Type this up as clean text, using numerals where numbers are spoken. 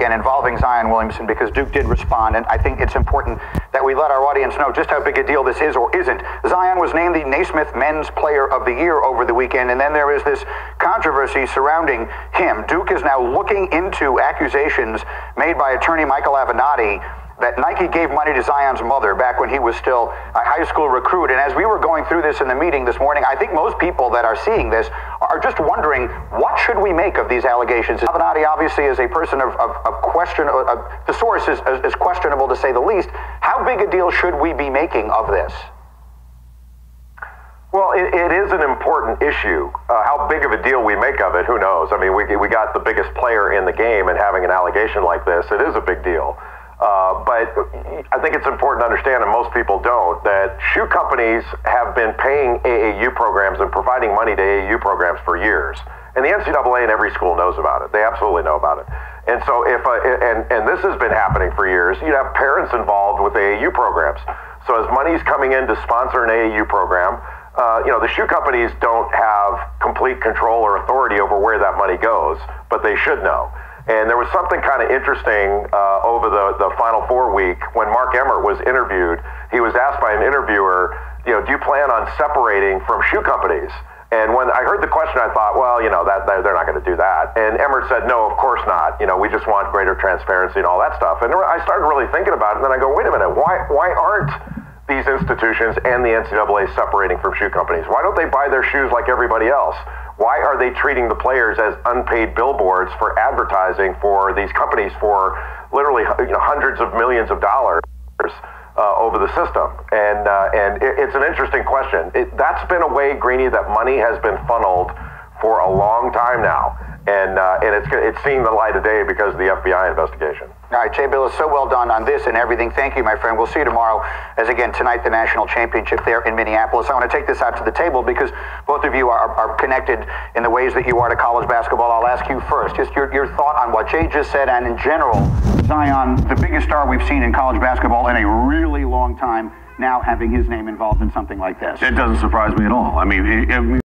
again, involving Zion Williamson, because Duke did respond, and I think it's important that we let our audience know just how big a deal this is or isn't. Zion was named the Naismith Men's Player of the Year over the weekend, and then there is this controversy surrounding him. Duke is now looking into accusations made by attorney Michael Avenatti that Nike gave money to Zion's mother back when he was still a high school recruit. And as we were going through this in the meeting this morning, I think most people that are seeing this are just wondering, what should we make of these allegations? Avenatti obviously is a person of question, the source is questionable to say the least. How big a deal should we be making of this? Well, it is an important issue. How big of a deal we make of it, who knows? I mean, we got the biggest player in the game, and having an allegation like this, it is a big deal. But I think it's important to understand, and most people don't, that shoe companies have been paying AAU programs and providing money to AAU programs for years. And the NCAA and every school knows about it. They absolutely know about it. And so and this has been happening for years, you'd have parents involved with AAU programs. So as money's coming in to sponsor an AAU program, the shoe companies don't have complete control or authority over where that money goes, but they should know. And there was something kind of interesting over the Final Four week when Mark Emmert was interviewed. He was asked by an interviewer, do you plan on separating from shoe companies? And when I heard the question, I thought, well, that they're not going to do that. And Emmert said, no, of course not. We just want greater transparency and all that stuff. And I started really thinking about it, and then I go, wait a minute, why aren't these institutions and the NCAA separating from shoe companies? Why don't they buy their shoes like everybody else? Why are they treating the players as unpaid billboards for advertising for these companies for literally hundreds of millions of dollars over the system? And it's an interesting question. That's been a way, Greeny, that money has been funneled for a long time now. And it's seeing the light of day because of the FBI investigation. All right, Jay Bilas, so well done on this and everything. Thank you, my friend. We'll see you tomorrow as, again, tonight, the national championship there in Minneapolis. I want to take this out to the table because both of you are connected in the ways that you are to college basketball. I'll ask you first, just your thought on what Jay just said, and in general, Zion, the biggest star we've seen in college basketball in a really long time, now having his name involved in something like this. It doesn't surprise me at all. I mean,